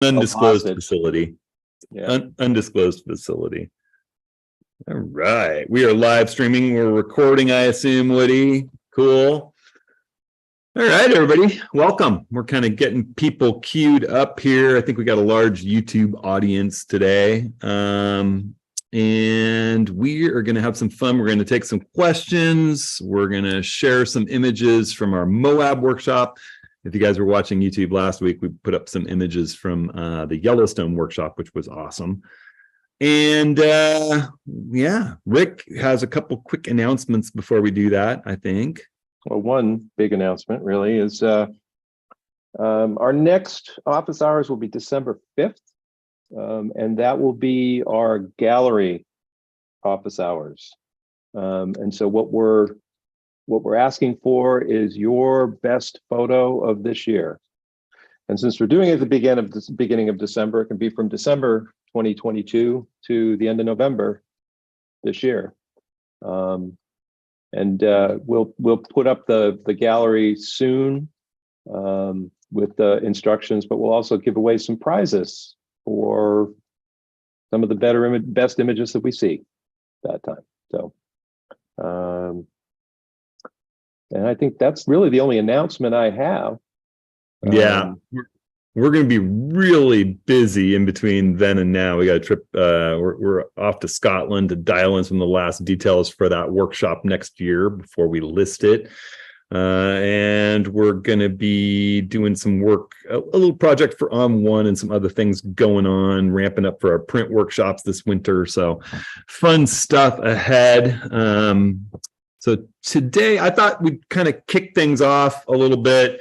undisclosed facility. Yeah. Undisclosed facility. All right. We are live streaming. We're recording, I assume, Woody. Cool. All right, everybody. Welcome. We're kind of getting people queued up here. I think we got a large YouTube audience today. And we are going to have some fun. We're going to take some questions. We're going to share some images from our Moab workshop. If you guys were watching YouTube last week, we put up some images from the Yellowstone workshop, which was awesome. And yeah, Rick has a couple quick announcements before we do that, I think. Well, one big announcement really is our next office hours will be December 5th. And that will be our gallery office hours. And so what we're asking for is your best photo of this year. And since we're doing it at the beginning of December, it can be from December 2022 to the end of November this year. And we'll put up the gallery soon with the instructions, but we'll also give away some prizes for some of the best images that we see that time. So, and I think that's really the only announcement I have. Yeah, we're going to be really busy in between then and now. We got a trip. We're off to Scotland to dial in some of the last details for that workshop next year before we list it. And we're going to be doing some work, a little project for On1 and some other things going on, ramping up for our print workshops this winter. So fun stuff ahead. So today I thought we'd kind of kick things off a little bit,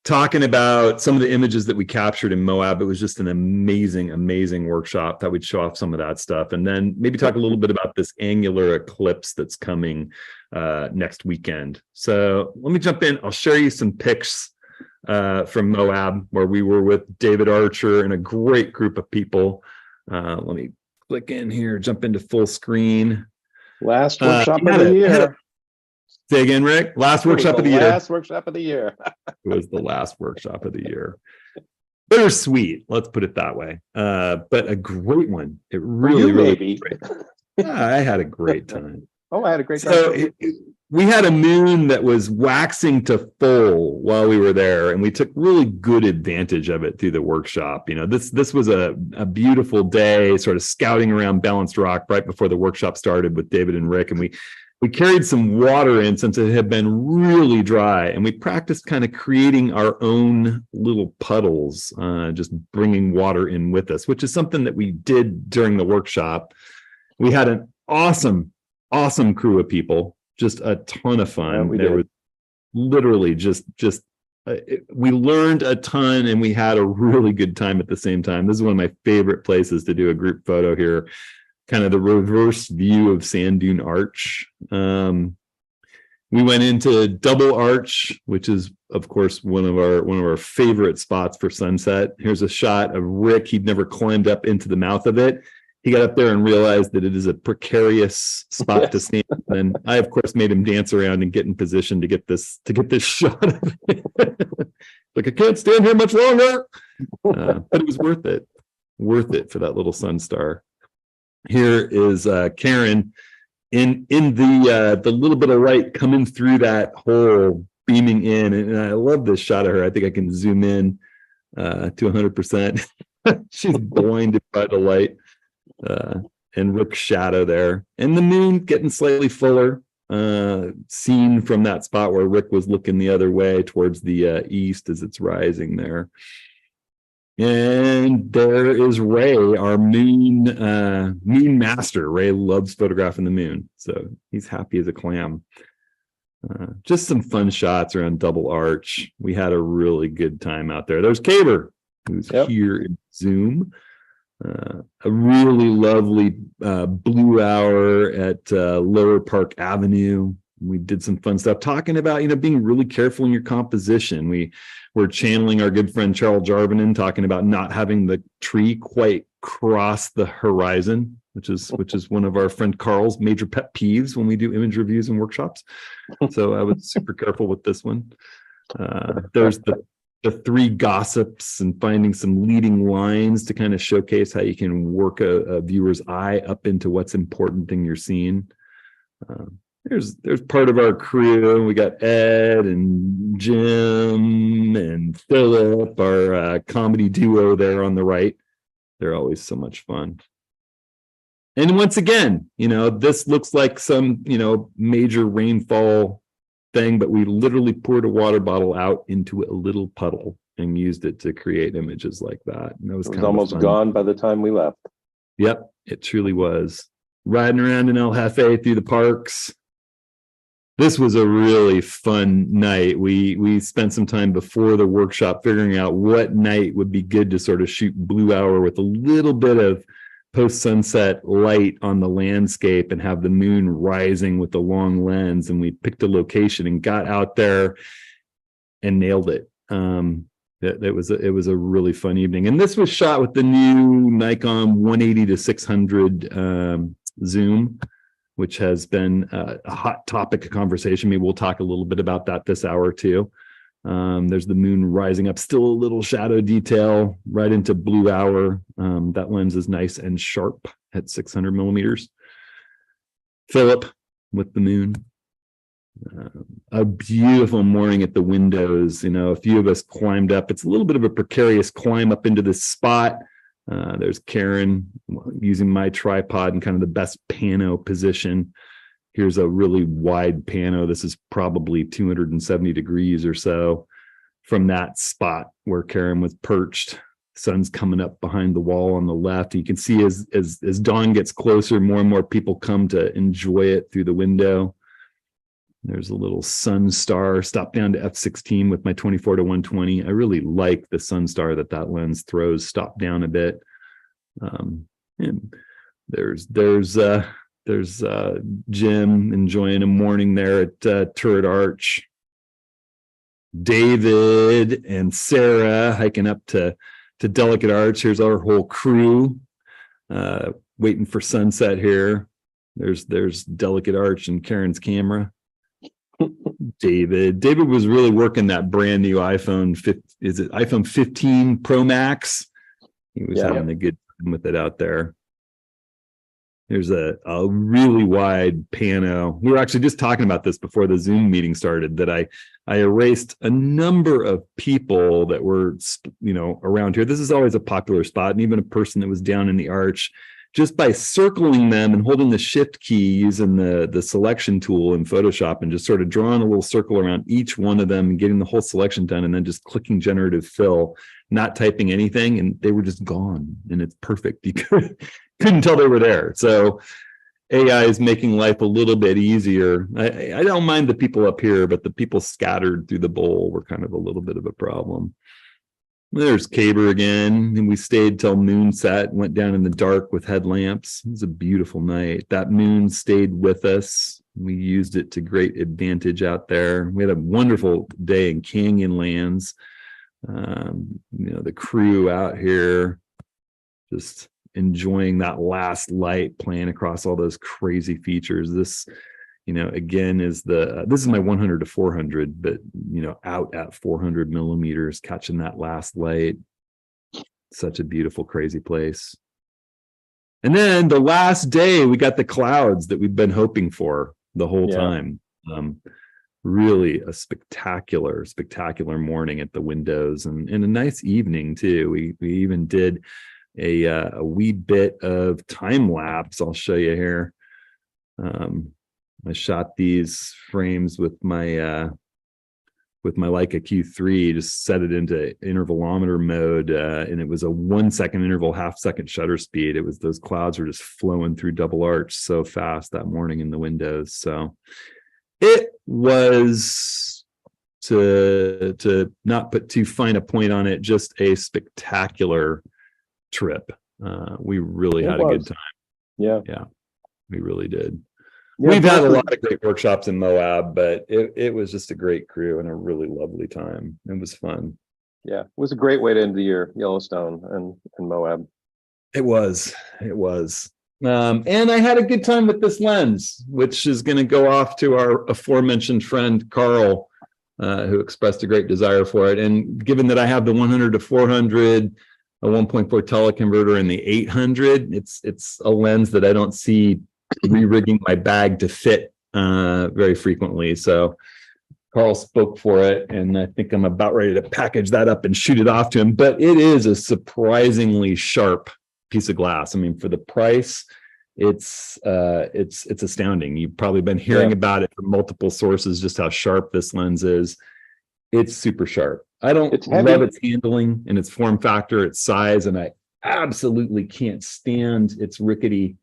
talking about some of the images that we captured in Moab. It was just an amazing, amazing workshop. That we'd show off some of that stuff. And then maybe talk a little bit about this annular eclipse that's coming next weekend. So let me jump in. I'll share you some pics from Moab, where we were with David Archer and a great group of people. Let me click in here, jump into full screen. Last workshop of the year. Say again, Rick. Last workshop of the year. Last workshop of the year. It was the last workshop of the year. Bittersweet, let's put it that way. But a great one. It really, really. Yeah, I had a great time. Oh, I had a great time. So we had a moon that was waxing to full while we were there, and we took really good advantage of it through the workshop. You know, this was a beautiful day, sort of scouting around Balanced Rock right before the workshop started with David and Rick, and we carried some water in since it had been really dry, and we practiced kind of creating our own little puddles, just bringing water in with us, which is something that we did during the workshop. We had an awesome crew of people, just a ton of fun. Yeah, there was literally we learned a ton, and we had a really good time at the same time. This is one of my favorite places to do a group photo here. Kind of the reverse view of Sand Dune Arch. We went into Double Arch, which is, of course, one of our favorite spots for sunset. Here's a shot of Rick. He'd never climbed up into the mouth of it. He got up there and realized that it is a precarious spot to stand. And I, of course, made him dance around and get in position to get this shot of it. Like, I can't stand here much longer. But it was worth it for that little sun star. Here is Karen in the little bit of light coming through that hole, beaming in, and I love this shot of her. I think I can zoom in to 100%. She's blinded by the light, and Rick's shadow there, and the moon getting slightly fuller, seen from that spot where Rick was looking the other way towards the east as it's rising there. And there is Ray, our moon master. Ray loves photographing the moon, so he's happy as a clam. Just some fun shots around Double Arch. We had a really good time out there. There's Caber, who's here in Zoom. A really lovely blue hour at Lower Park Avenue. We did some fun stuff talking about, being really careful in your composition. We were channeling our good friend Charles Jarvinen, talking about not having the tree quite cross the horizon, which is one of our friend Carl's major pet peeves when we do image reviews and workshops. So I was super careful with this one. There's the three gossips and finding some leading lines to kind of showcase how you can work a viewer's eye up into what's important in your scene. There's part of our crew. We got Ed and Jim and Philip, our comedy duo there on the right. They're always so much fun. And once again, this looks like some, major rainfall thing, but we literally poured a water bottle out into a little puddle and used it to create images like that. And that was, it was almost gone by the time we left. Yep, it truly was. Riding around in El Jefe through the parks. This was a really fun night. We spent some time before the workshop figuring out what night would be good to sort of shoot blue hour with a little bit of post-sunset light on the landscape and have the moon rising with the long lens. And we picked a location and got out there and nailed it. It was a really fun evening. And this was shot with the new Nikon 180 to 600 zoom, which has been a hot topic of conversation. Maybe we'll talk a little bit about that this hour too. There's the moon rising up, still a little shadow detail right into blue hour. That lens is nice and sharp at 600 millimeters. Philip with the moon. A beautiful morning at the windows. A few of us climbed up. It's a little bit of a precarious climb up into this spot. There's Karen using my tripod in kind of the best pano position. Here's a really wide pano. This is probably 270 degrees or so from that spot where Karen was perched. Sun's coming up behind the wall on the left. You can see as dawn gets closer, more and more people come to enjoy it through the window. There's a little sun star. Stop down to f/16 with my 24 to 120. I really like the sun star that lens throws. Stop down a bit. And there's Jim enjoying a morning there at Turret Arch. David and Sarah hiking up to Delicate Arch. Here's our whole crew waiting for sunset here. There's Delicate Arch and Karen's camera. David was really working that brand new iPhone 15 Pro Max. He was having a good time with it out there. There's a really wide pano. We were actually just talking about this before the Zoom meeting started, that I erased a number of people that were, around here. This is always a popular spot, and even a person that was down in the arch, just by circling them and holding the shift key using the selection tool in Photoshop and just sort of drawing a little circle around each one of them and getting the whole selection done, and then just clicking generative fill, not typing anything, and they were just gone. And it's perfect. You couldn't tell they were there. So AI is making life a little bit easier. I don't mind the people up here, but the people scattered through the bowl were kind of a little bit of a problem. There's Caber again, and we stayed till moon set, went down in the dark with headlamps. It was a beautiful night. That moon stayed with us. We used it to great advantage out there. We had a wonderful day in Canyonlands. The crew out here just enjoying that last light playing across all those crazy features. This, again, is this is my 100 to 400, but out at 400 millimeters, catching that last light. Such a beautiful, crazy place. And then the last day, we got the clouds that we've been hoping for the whole time. Really a spectacular morning at the windows, and a nice evening too. We even did a wee bit of time lapse. I'll show you here. I shot these frames with my Leica Q3, just set it into intervalometer mode, and it was a 1 second interval, half-second shutter speed. It was, those clouds were just flowing through Double Arch so fast that morning in the windows. So it was, to not put too fine a point on it, just a spectacular trip. We really had a good time. Yeah, we really did. We've had a lot of great workshops in Moab, but it was just a great crew and a really lovely time. It was fun. Yeah, it was a great way to end the year, Yellowstone and Moab. It was. And I had a good time with this lens, which is going to go off to our aforementioned friend Carl who expressed a great desire for it. And given that I have the 100 to 400, a 1.4 teleconverter, and the 800, it's a lens that I don't see re-rigging my bag to fit very frequently. So Carl spoke for it, and I think I'm about ready to package that up and shoot it off to him. But it is a surprisingly sharp piece of glass. I mean, for the price, it's astounding. You've probably been hearing about it from multiple sources, just how sharp this lens is. It's super sharp. I don't love its handling and its form factor, its size, and I absolutely can't stand its rickety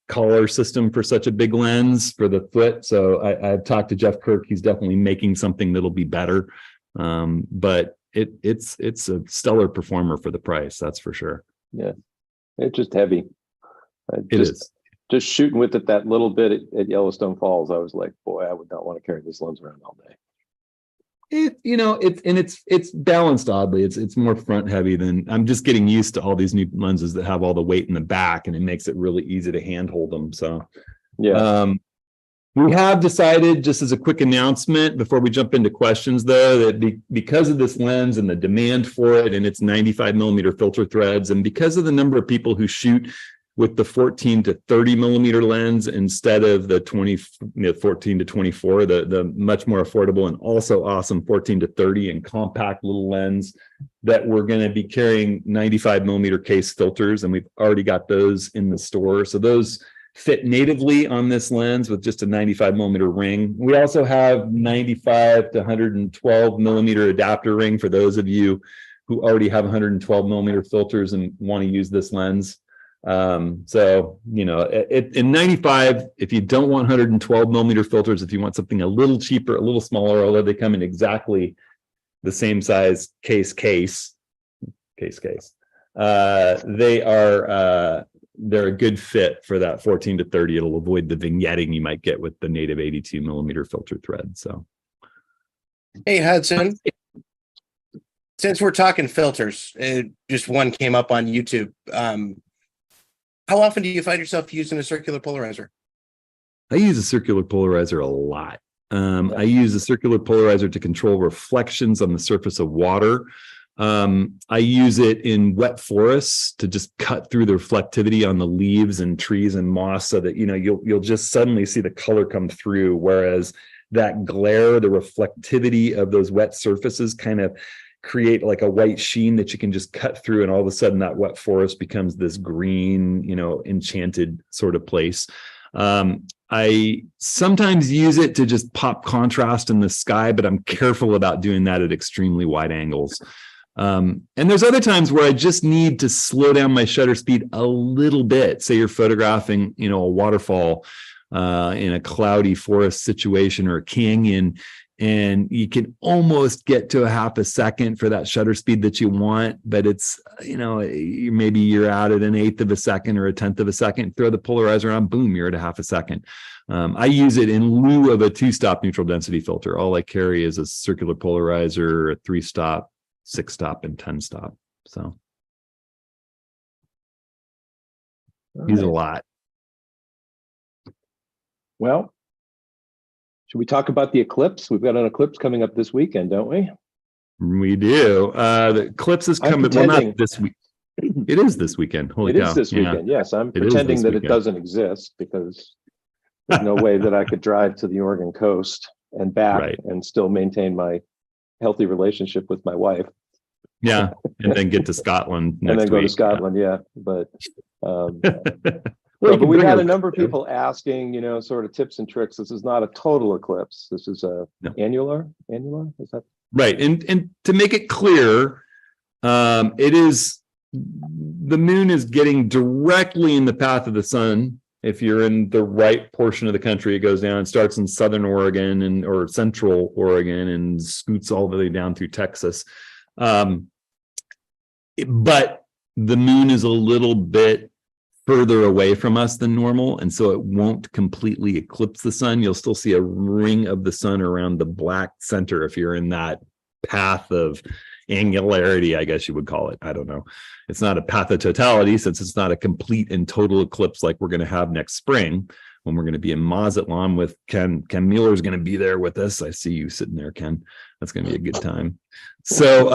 collar system for such a big lens for the foot. So I've talked to Jeff Kirk. He's definitely making something that'll be better. But it's a stellar performer for the price, that's for sure. Yeah, it's just heavy. It is. Just shooting with it that little bit at Yellowstone Falls, I was like, boy, I would not want to carry this lens around all day. It's balanced oddly. It's more front heavy than, I'm just getting used to all these new lenses that have all the weight in the back, and it makes it really easy to handhold them. So yeah. We have decided, just as a quick announcement before we jump into questions, though, that because of this lens and the demand for it and its 95 millimeter filter threads, and because of the number of people who shoot with the 14 to 30 millimeter lens instead of the 14 to 24, the much more affordable and also awesome 14 to 30 and compact little lens, that we're going to be carrying 95 millimeter case filters, and we've already got those in the store. So those fit natively on this lens with just a 95 millimeter ring. We also have 95 to 112 millimeter adapter ring for those of you who already have 112 millimeter filters and want to use this lens. So, in 95, if you don't want 112 millimeter filters, if you want something a little cheaper, a little smaller, although they come in exactly the same size case, they're a good fit for that 14 to 30. It'll avoid the vignetting you might get with the native 82 millimeter filter thread. So, hey, Hudson, since we're talking filters, just one came up on YouTube. How often do you find yourself using a circular polarizer? I use a circular polarizer a lot. I use a circular polarizer to control reflections on the surface of water. I use it in wet forests to just cut through the reflectivity on the leaves and trees and moss, so that you'll just suddenly see the color come through, whereas that glare, the reflectivity of those wet surfaces kind of create like a white sheen that you can just cut through, and all of a sudden that wet forest becomes this green, enchanted sort of place. I sometimes use it to just pop contrast in the sky, but I'm careful about doing that at extremely wide angles. And there's other times where I just need to slow down my shutter speed a little bit. Say you're photographing, a waterfall in a cloudy forest situation or a canyon, and you can almost get to a half a second for that shutter speed that you want, but it's, maybe you're out at an eighth of a second or a tenth of a second. Throw the polarizer on, boom, you're at a half a second. I use it in lieu of a 2-stop neutral density filter. All I carry is a circular polarizer, a 3-stop, 6-stop, and 10-stop. So use it a lot. Well, should we talk about the eclipse? We've got an eclipse coming up this weekend, don't we? We do. The eclipse is coming. Well, not this week. It is this weekend. Holy cow. It is this weekend. Yes, I'm pretending that it doesn't exist, because there's no way that I could drive to the Oregon coast and back and still maintain my healthy relationship with my wife. Yeah, and then get to Scotland next and then go week. to Scotland. Yeah, but Well, but we've had a number of people asking, sort of tips and tricks. This is not a total eclipse. This is a annular. Is that right? And to make it clear, it is, the moon is getting directly in the path of the sun. If you're in the right portion of the country, it goes down and starts in southern Oregon or central Oregon and scoots all the way down through Texas. But the moon is a little bit further away from us than normal, and so it won't completely eclipse the sun. You'll still see a ring of the sun around the black center if you're in that path of, angularity, I guess you would call it. I don't know. It's not a path of totality, since it's not a complete and total eclipse like we're going to have next spring when we're going to be in Mazatlan with Ken. Ken Mueller is going to be there with us. I see you sitting there, Ken. That's going to be a good time. So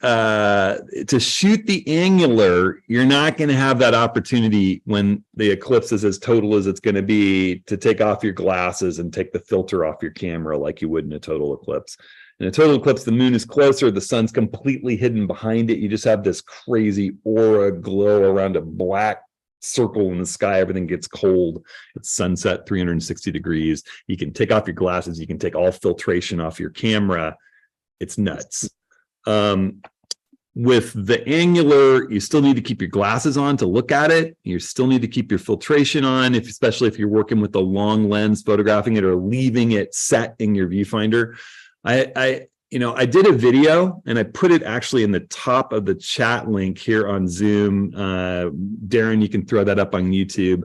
to shoot the angular, you're not going to have that opportunity when the eclipse is as total as it's going to be to take off your glasses and take the filter off your camera like you would in a total eclipse. In a total eclipse, the moon is closer, the sun's completely hidden behind it. You just have this crazy aura glow around a black circle in the sky. Everything gets cold. It's sunset, 360 degrees. You can take off your glasses. You can take all filtration off your camera. It's nuts. With the angular, you still need to keep your glasses on to look at it. You still need to keep your filtration on, especially if you're working with a long lens, photographing it or leaving it set in your viewfinder. I did a video and I put it actually in the top of the chat link here on Zoom. Darren, you can throw that up on YouTube.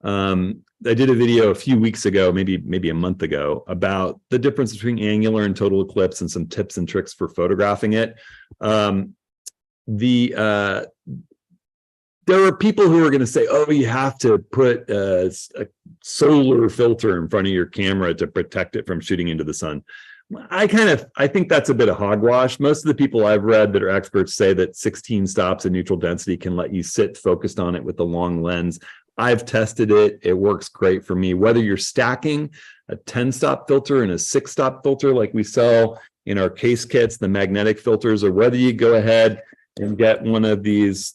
I did a video a few weeks ago, maybe a month ago, about the difference between angular and total eclipse and some tips and tricks for photographing it. There are people who are going to say, oh, you have to put a solar filter in front of your camera to protect it from shooting into the sun. I think that's a bit of hogwash. Most of the people I've read that are experts say that 16 stops in neutral density can let you sit focused on it with the long lens. I've tested it. It works great for me. Whether you're stacking a 10-stop filter and a 6-stop filter like we sell in our case kits, the magnetic filters, or whether you go ahead and get one of these,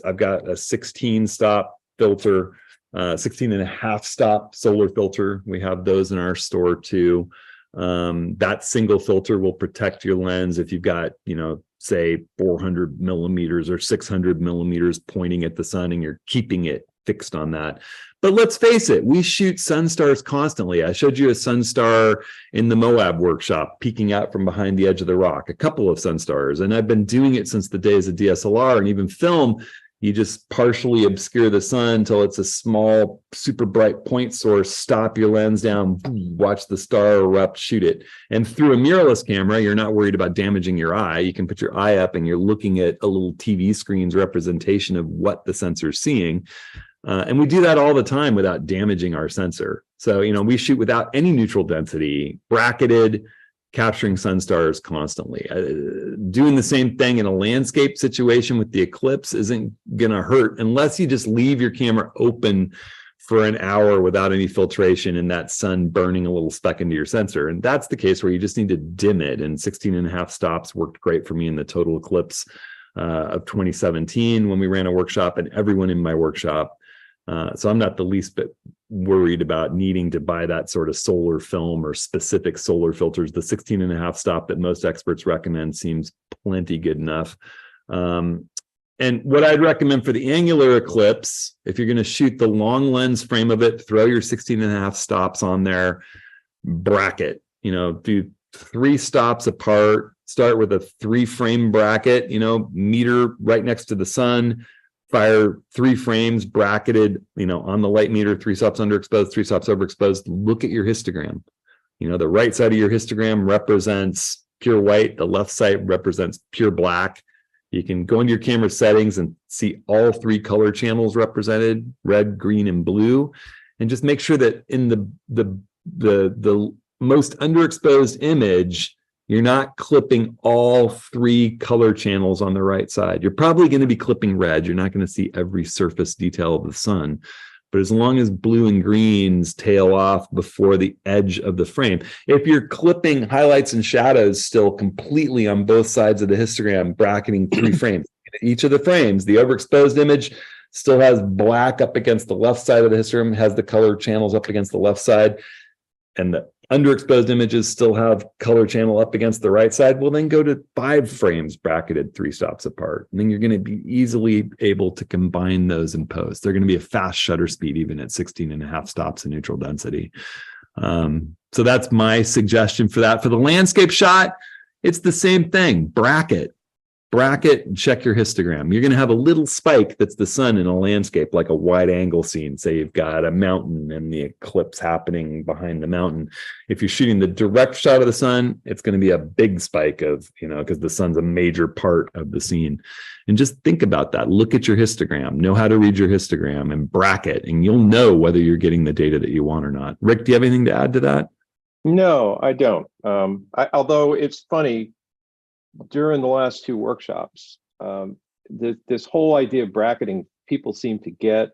I've got a 16-stop filter, 16 and a half stop solar filter. We have those in our store too. That single filter will protect your lens if you've got, say 400 millimeters or 600 millimeters pointing at the sun and you're keeping it fixed on that. But let's face it, we shoot sun stars constantly. I showed you a sun star in the Moab workshop peeking out from behind the edge of the rock, a couple of sun stars. And I've been doing it since the days of DSLR, and even film, you just partially obscure the sun until it's a small, super bright point source, stop your lens down, watch the star erupt, shoot it. And through a mirrorless camera, you're not worried about damaging your eye. You can put your eye up and you're looking at a little TV screen's representation of what the sensor's seeing. And we do that all the time without damaging our sensor. So, we shoot without any neutral density, bracketed, capturing sun stars constantly. Doing the same thing in a landscape situation with the eclipse isn't going to hurt unless you just leave your camera open for an hour without any filtration and that sun burning a little speck into your sensor. And that's the case where you just need to dim it. And 16 and a half stops worked great for me in the total eclipse of 2017 when we ran a workshop, and everyone in my workshop. So I'm not the least bit worried about needing to buy that sort of solar film or specific solar filters. The 16 and a half stop that most experts recommend seems plenty good enough. And what I'd recommend for the angular eclipse, if you're going to shoot the long lens frame of it, throw your 16 and a half stops on there, bracket, do 3 stops apart, start with a 3-frame bracket, meter right next to the sun, fire 3 frames bracketed, on the light meter, 3 stops underexposed, 3 stops overexposed. Look at your histogram. The right side of your histogram represents pure white. The left side represents pure black. You can go into your camera settings and see all 3 color channels represented, red, green, and blue. And just make sure that in the most underexposed image, you're not clipping all 3 color channels on the right side. You're probably going to be clipping red. You're not going to see every surface detail of the sun. But as long as blue and greens tail off before the edge of the frame, if you're clipping highlights and shadows still completely on both sides of the histogram, bracketing 3 frames, each of the frames, the overexposed image still has black up against the left side of the histogram, has the color channels up against the left side, and the underexposed images still have color channel up against the right side, well, then go to 5 frames bracketed 3 stops apart. And then you're going to be easily able to combine those in post. They're going to be a fast shutter speed, even at 16 and a half stops in neutral density. So that's my suggestion for that. For the landscape shot, it's the same thing. Bracket. bracket and check your histogram. You're going to have a little spike that's the sun in a landscape, like a wide angle scene. Say you've got a mountain and the eclipse happening behind the mountain. If you're shooting the direct shot of the sun, it's going to be a big spike of, because the sun's a major part of the scene. And just think about that. Look at your histogram, know how to read your histogram and bracket, and you'll know whether you're getting the data that you want or not. Rick, do you have anything to add to that? No, I don't. Although it's funny, during the last two workshops, this whole idea of bracketing, people seem to get,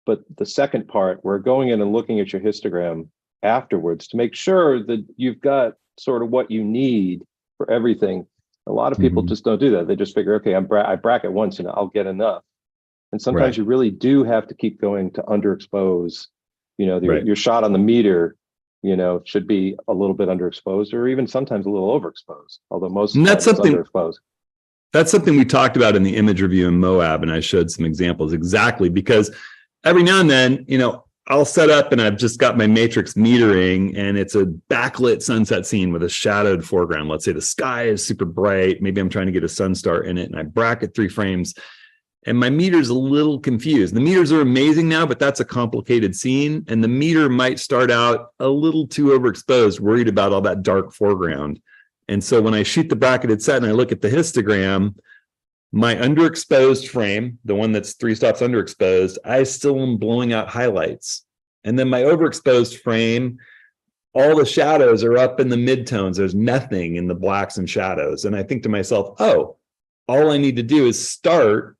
but the second part, we're going in and looking at your histogram afterwards to make sure that you've got sort of what you need for everything. A lot of people just don't do that. They just figure, okay, I bracket once and I'll get enough. And sometimes you really do have to keep going to underexpose. Your shot on the meter, should be a little bit underexposed, or even sometimes a little overexposed, although most of the time it's underexposed. That's something we talked about in the image review in Moab, and I showed some examples exactly, because every now and then, I'll set up and I've just got my matrix metering and it's a backlit sunset scene with a shadowed foreground. Let's say the sky is super bright. Maybe I'm trying to get a sun star in it, and I bracket 3 frames. And my meter's a little confused. The meters are amazing now, but that's a complicated scene. And the meter might start out a little too overexposed, worried about all that dark foreground. And so when I shoot the bracketed set and I look at the histogram, my underexposed frame, the one that's 3 stops underexposed, I still am blowing out highlights. And then my overexposed frame, all the shadows are up in the midtones. There's nothing in the blacks and shadows. And I think to myself, oh, all I need to do is start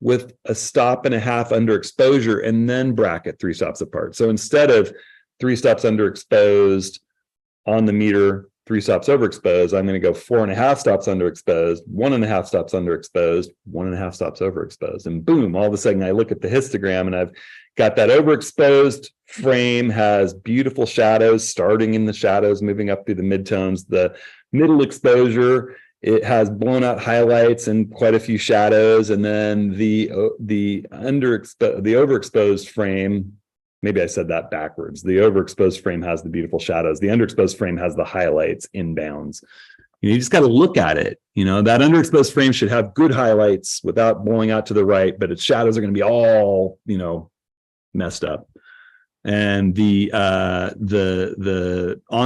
with a 1.5 stops underexposure and then bracket 3 stops apart. So instead of 3 stops underexposed on the meter, 3 stops overexposed, I'm going to go 4.5 stops underexposed, 1.5 stops underexposed, 1.5 stops overexposed. And boom, all of a sudden I look at the histogram and I've got that overexposed frame has beautiful shadows starting in the shadows, moving up through the midtones. The middle exposure, it has blown out highlights and quite a few shadows. And then the overexposed frame, maybe I said that backwards. The overexposed frame has the beautiful shadows. The underexposed frame has the highlights inbounds. You just got to look at it. That underexposed frame should have good highlights without blowing out to the right, but its shadows are going to be all, messed up. And the on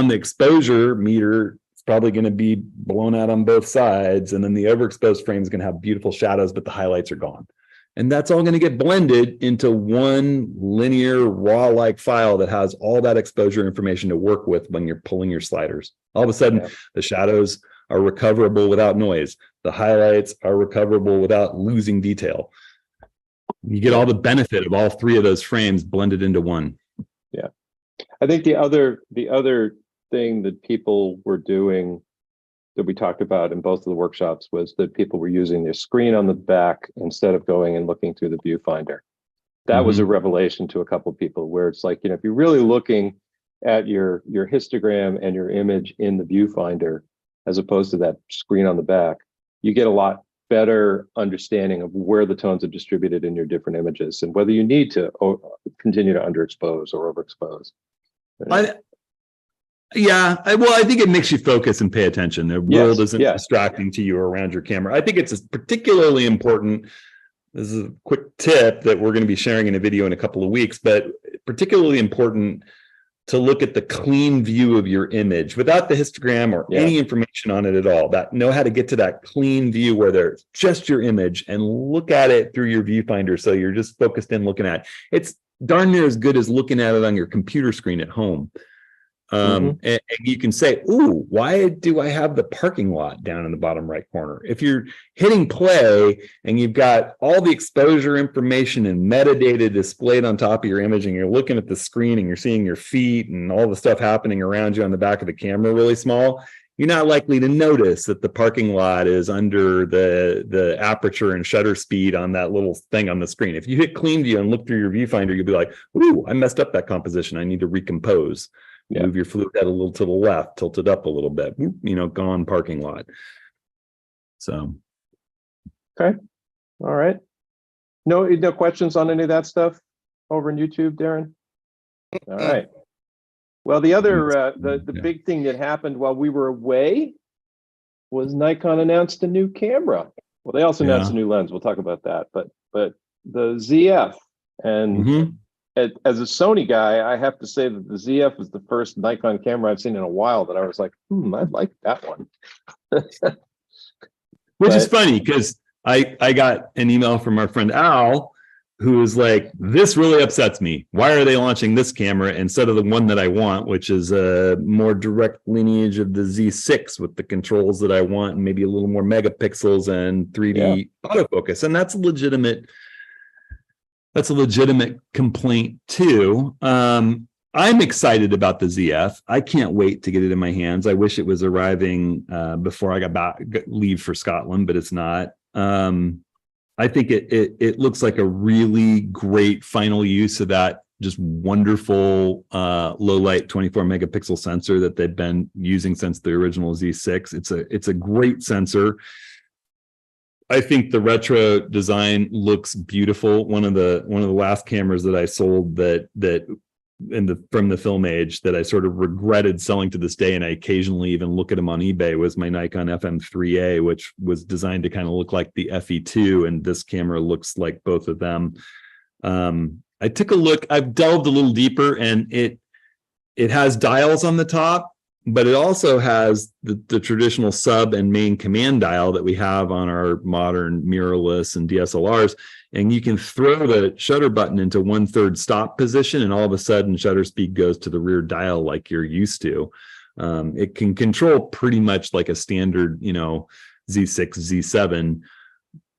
the exposure meter, probably going to be blown out on both sides. And then the overexposed frame is going to have beautiful shadows, but the highlights are gone. And that's all going to get blended into one linear raw-like file that has all that exposure information to work with when you're pulling your sliders. All of a sudden, the shadows are recoverable without noise. The highlights are recoverable without losing detail. You get all the benefit of all 3 of those frames blended into one. Yeah. I think the other thing that people were doing that we talked about in both of the workshops was that people were using their screen on the back instead of going and looking through the viewfinder. That was a revelation to a couple of people, where it's like, if you're really looking at your histogram and your image in the viewfinder, as opposed to that screen on the back, you get a lot better understanding of where the tones are distributed in your different images and whether you need to continue to underexpose or overexpose. I think it makes you focus and pay attention. The world isn't distracting to you around your camera. I think it's particularly important. This is a quick tip that we're going to be sharing in a video in a couple of weeks, but particularly important to look at the clean view of your image without the histogram or any information on it at all. Know how to get to that clean view where there's just your image and look at it through your viewfinder. So you're just focused in looking at it. It's darn near as good as looking at it on your computer screen at home. And you can say, ooh, why do I have the parking lot down in the bottom right corner? If you're hitting play and you've got all the exposure information and metadata displayed on top of your image, and you're looking at the screen and you're seeing your feet and all the stuff happening around you on the back of the camera really small, you're not likely to notice that the parking lot is under the aperture and shutter speed on that little thing on the screen. If you hit clean view and look through your viewfinder, you'll be like, ooh, I messed up that composition. I need to recompose. Move your fluid head a little to the left, tilt it up a little bit, gone parking lot. So. Okay. All right. No questions on any of that stuff over on YouTube, Darren? All right. Well, the other, the big thing that happened while we were away was Nikon announced a new camera. Well, they also announced Yeah. a new lens. We'll talk about that. But the ZF, and Mhm. as a Sony guy, I have to say that the ZF is the first Nikon camera I've seen in a while that I was like, I like that one. Which is But funny because I got an email from our friend Al, who was like, this really upsets me. Why are they launching this camera instead of the one that I want, which is a more direct lineage of the Z6 with the controls that I want and maybe a little more megapixels and 3D autofocus. And that's a legitimate complaint too. I'm excited about the ZF. I can't wait to get it in my hands. I wish it was arriving before I leave for Scotland, but it's not. I think it looks like a really great final use of that just wonderful low light 24 megapixel sensor that they've been using since the original Z6. It's a great sensor. I think the retro design looks beautiful. One of the last cameras that I sold from the film age that I sort of regretted selling to this day, and I occasionally even look at them on eBay, was my Nikon FM3A, which was designed to kind of look like the FE2, and this camera looks like both of them. I took a look. I've delved a little deeper, and it has dials on the top, but it also has the traditional sub and main command dial that we have on our modern mirrorless and DSLRs. And you can throw the shutter button into 1/3 stop position, and all of a sudden shutter speed goes to the rear dial like you're used to. It can control pretty much like a standard, Z6, Z7,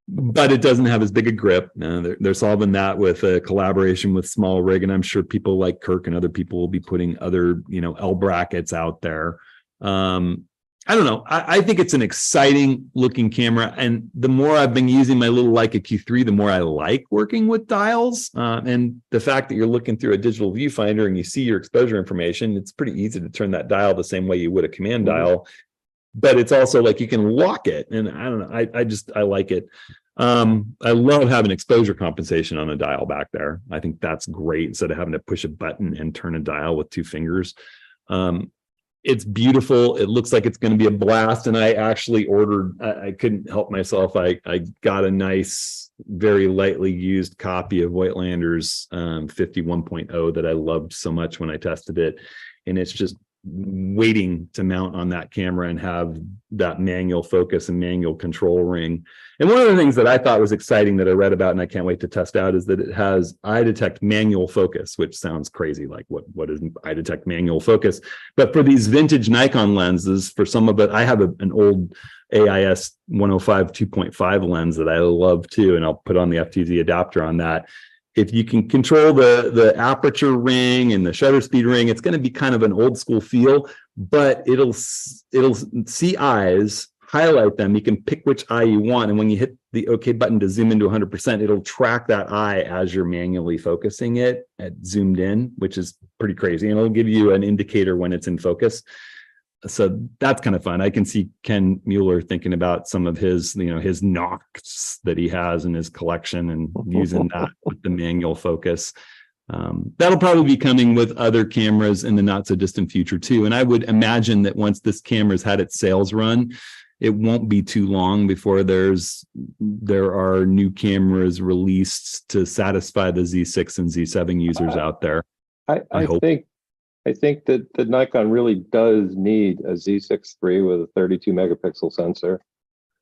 but it doesn't have as big a grip. They're solving that with a collaboration with Small Rig, and I'm sure people like Kirk and other people will be putting other, L brackets out there. I don't know. I think it's an exciting looking camera, and the more I've been using my little Leica Q3, the more I like working with dials. And the fact that you're looking through a digital viewfinder and you see your exposure information, it's pretty easy to turn that dial the same way you would a command dial. But it's also like you can lock it, and I don't know. I like it. I love having exposure compensation on a dial back there. I think that's great instead of having to push a button and turn a dial with 2 fingers. It's beautiful. It looks like it's going to be a blast. And I actually ordered, I couldn't help myself. I got a nice, very lightly used copy of Voigtlander's 51.0 that I loved so much when I tested it. And it's just waiting to mount on that camera and have that manual focus and manual control ring. And one of the things that I thought was exciting that I read about and I can't wait to test out is that it has eye detect manual focus, which sounds crazy. Like what is eye detect manual focus? But for these vintage Nikon lenses, for some of it, I have an old AIS 105 2.5 lens that I love too, and I'll put on the FTZ adapter on that. If you can control the aperture ring and the shutter speed ring, it's going to be kind of an old school feel, but it'll see eyes, highlight them. You can pick which eye you want. And when you hit the OK button to zoom into 100%, it'll track that eye as you're manually focusing it at zoomed in, which is pretty crazy. And it'll give you an indicator when it's in focus. So that's kind of fun. I can see Ken Mueller thinking about some of his, his Nox that he has in his collection and using that with the manual focus. That'll probably be coming with other cameras in the not so distant future too. And I would imagine that once this camera's had its sales run, it won't be too long before there are new cameras released to satisfy the Z6 and Z7 users out there. I think that the Nikon really does need a Z6 III with a 32 megapixel sensor.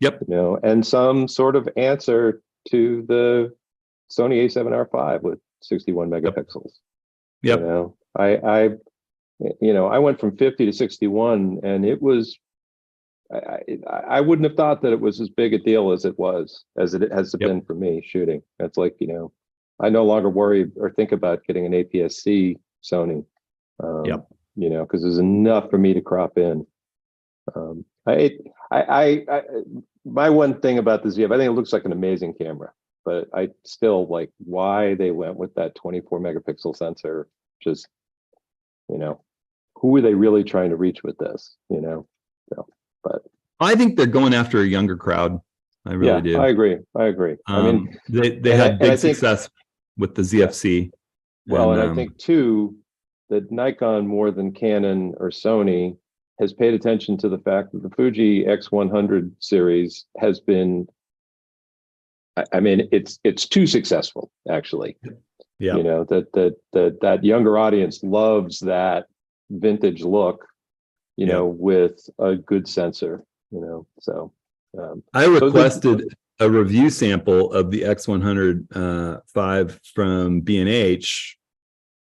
Yep. And some sort of answer to the Sony A7R5 with 61 megapixels. Yep. I went from 50 to 61, and it was, I wouldn't have thought that it was as big a deal as it has been for me shooting. It's like, I no longer worry or think about getting an APS-C Sony. Because there's enough for me to crop in. My one thing about the ZF, I think it looks like an amazing camera, but I still like why they went with that 24 megapixel sensor. Just, who are they really trying to reach with this? But I think they're going after a younger crowd. I really do. I agree. I mean, they had big success with the ZFC. Well, and I think too, that Nikon more than Canon or Sony has paid attention to the fact that the Fuji X100 series has been I mean, it's too successful, actually. Yeah. You know, that younger audience loves that vintage look, you know, with a good sensor, you know. So I requested a review sample of the X100 5 from B&H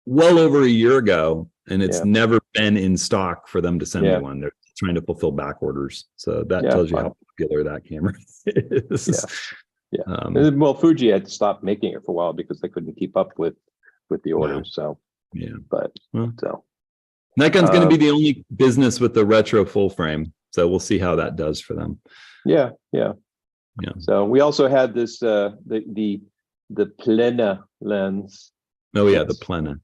well over a year ago, and it's never been in stock for them to send me one. They're trying to fulfill back orders. So that tells you how popular that camera is. Well, Fuji had to stop making it for a while because they couldn't keep up with the orders. So but Nikon's going to be the only business with the retro full frame, so we'll see how that does for them. Yeah. So we also had this the Plena lens. Oh yeah, the Plena,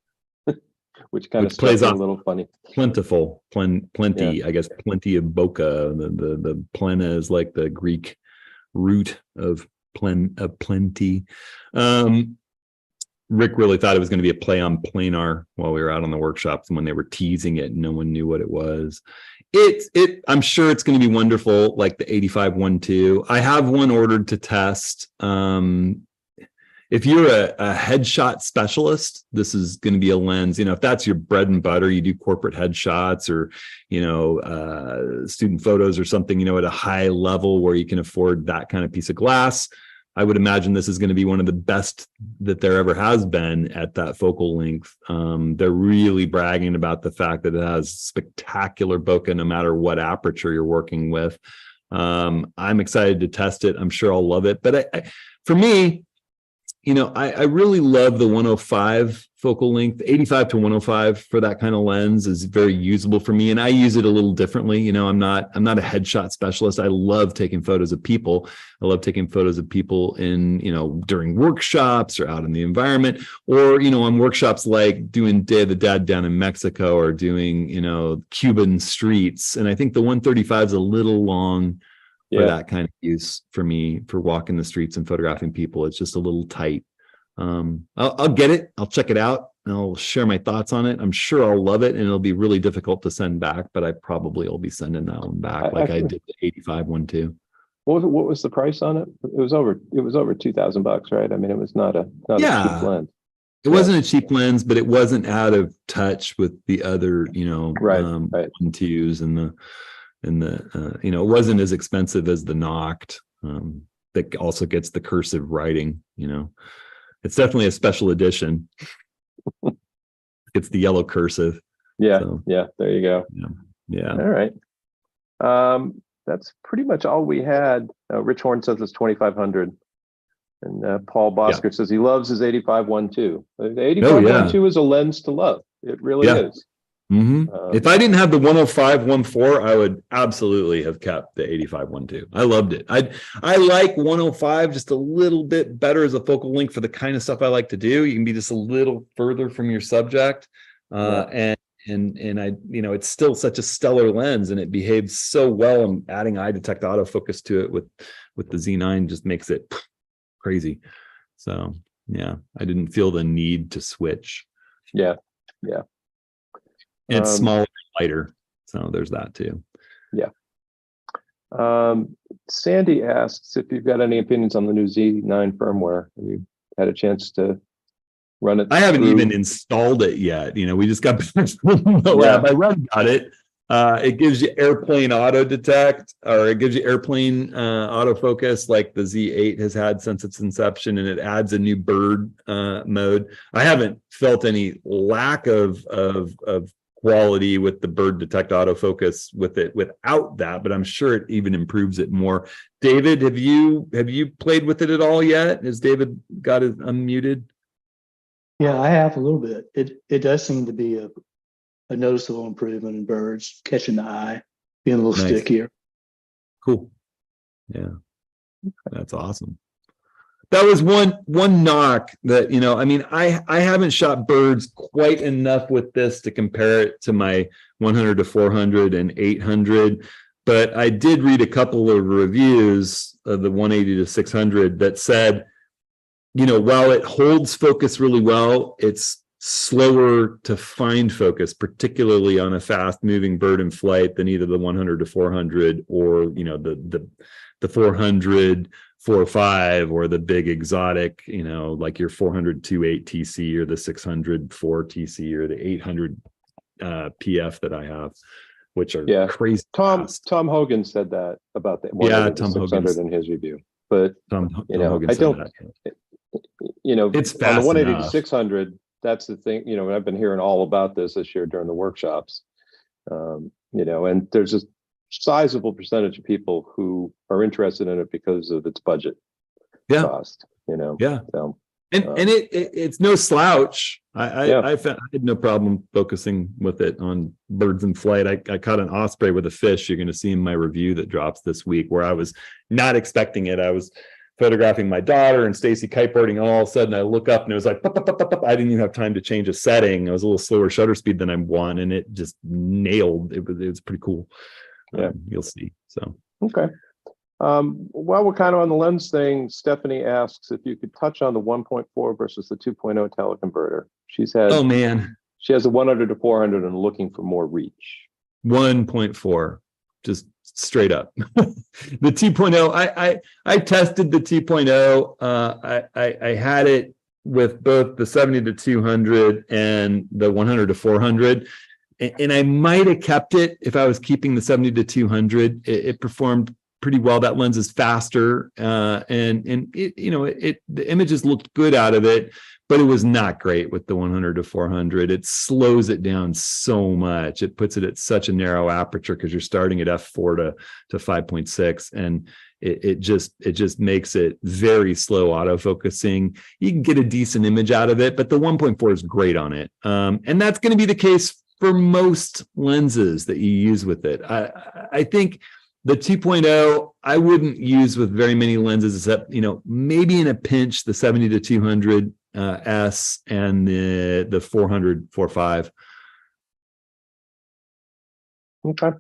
which kind of plays off a little funny. Plentiful, plenty. I guess plenty of bokeh. The Plena is like the Greek root of plenty. Rick really thought it was going to be a play on planar while we were out on the workshops, and when they were teasing it, no one knew what it was. I'm sure it's going to be wonderful, like the 85-1.2. I have one ordered to test. If you're a headshot specialist, this is going to be a lens. You know, if that's your bread and butter, you do corporate headshots or, you know, student photos or something, you know, at a high level where you can afford that kind of piece of glass. I would imagine this is going to be one of the best that there ever has been at that focal length. They're really bragging about the fact that it has spectacular bokeh no matter what aperture you're working with. I'm excited to test it. I'm sure I'll love it. But for me, you know, I really love the 105 focal length. 85 to 105 for that kind of lens is very usable for me, and I use it a little differently. You know, I'm not a headshot specialist. I love taking photos of people. I love taking photos of people in, you know, during workshops or out in the environment, or, you know, on workshops like doing Day of the Dead down in Mexico or doing, you know, Cuban streets. And I think the 135 is a little long for that kind of use for me, for walking the streets and photographing people. It's just a little tight. I'll get it. I'll check it out. And I'll share my thoughts on it. I'm sure I'll love it, and it'll be really difficult to send back, but I probably will be sending that one back like I did the 85-1.2. What was the price on it? It was over $2,000, right? I mean, it was not a cheap lens. It wasn't a cheap lens, but it wasn't out of touch with the other, you know, 1.2s and the you know, it wasn't as expensive as the Noct, that also gets the cursive writing. You know, it's definitely a special edition. It's the yellow cursive. There you go. All right. That's pretty much all we had. Rich Horn says it's 2,500, and Paul Bosker says he loves his 85-1.2. The 85-1.2 is a lens to love. It really is. If I didn't have the 105-1.4, I would absolutely have kept the 85-1.2. I loved it. I like 105 just a little bit better as a focal length for the kind of stuff I like to do. You can be just a little further from your subject, and I, you know, it's still such a stellar lens, and it behaves so well. And adding eye detect autofocus to it with the Z9 just makes it crazy. So yeah, I didn't feel the need to switch. Yeah. And it's smaller and lighter, so there's that too. Sandy asks if you've got any opinions on the new Z9 firmware. Have you had a chance to run it? I haven't even installed it yet. You know, we just got back from the lab. I read about it. It gives you airplane auto detect, or it gives you airplane autofocus like the Z8 has had since its inception, and it adds a new bird mode. I haven't felt any lack of quality with the bird detect autofocus with it without that, but I'm sure it even improves it more. David, have you played with it at all yet? Has David got it unmuted? Yeah, I have a little bit. It does seem to be a noticeable improvement in birds catching the eye, being a little stickier. Cool. Yeah, that's awesome. That was one knock that, you know, I mean, I haven't shot birds quite enough with this to compare it to my 100 to 400 and 800, but I did read a couple of reviews of the 180 to 600 that said, you know, while it holds focus really well, it's slower to find focus, particularly on a fast moving bird in flight, than either the 100 to 400 or, you know, the 400 4.5 or the big exotic, like your 400 2.8 TC or the 600 4 TC or the 800 PF that I have, which are crazy fast. Tom Hogan said that about the Tom 600 in his review, but Tom Hogan I said don't. that. It's fast on the 180 enough. to 600. That's the thing. I've been hearing all about this year during the workshops. And there's a sizable percentage of people who are interested in it because of its budget cost. Yeah. So, and it's no slouch. I had no problem focusing with it on birds in flight. I caught an osprey with a fish. You're going to see in my review that drops this week, where I was not expecting it. I was photographing my daughter and Stacy kiteboarding, and all of a sudden I look up and it was like, pop, pop, pop, pop. I didn't even have time to change a setting. I was a little slower shutter speed than I want, and it just nailed it. It was pretty cool. You'll see. So okay. While we're kind of on the lens thing, Stephanie asks if you could touch on the 1.4 versus the 2.0 teleconverter. She has a 100 to 400 and looking for more reach. 1.4, just straight up. The 2.0, I tested the 2.0. I had it with both the 70 to 200 and the 100 to 400. And I might have kept it if I was keeping the 70 to 200. It performed pretty well. That lens is faster, and the images looked good out of it, but it was not great with the 100 to 400. It slows it down so much. It puts it at such a narrow aperture because you're starting at f4 to 5.6, and it just makes it very slow autofocusing. You can get a decent image out of it, but the 1.4 is great on it, and that's going to be the case for most lenses that you use with it. I think the 2.0, I wouldn't use with very many lenses, except, maybe in a pinch, the 70 to 200 S and the 400 4.5. Okay.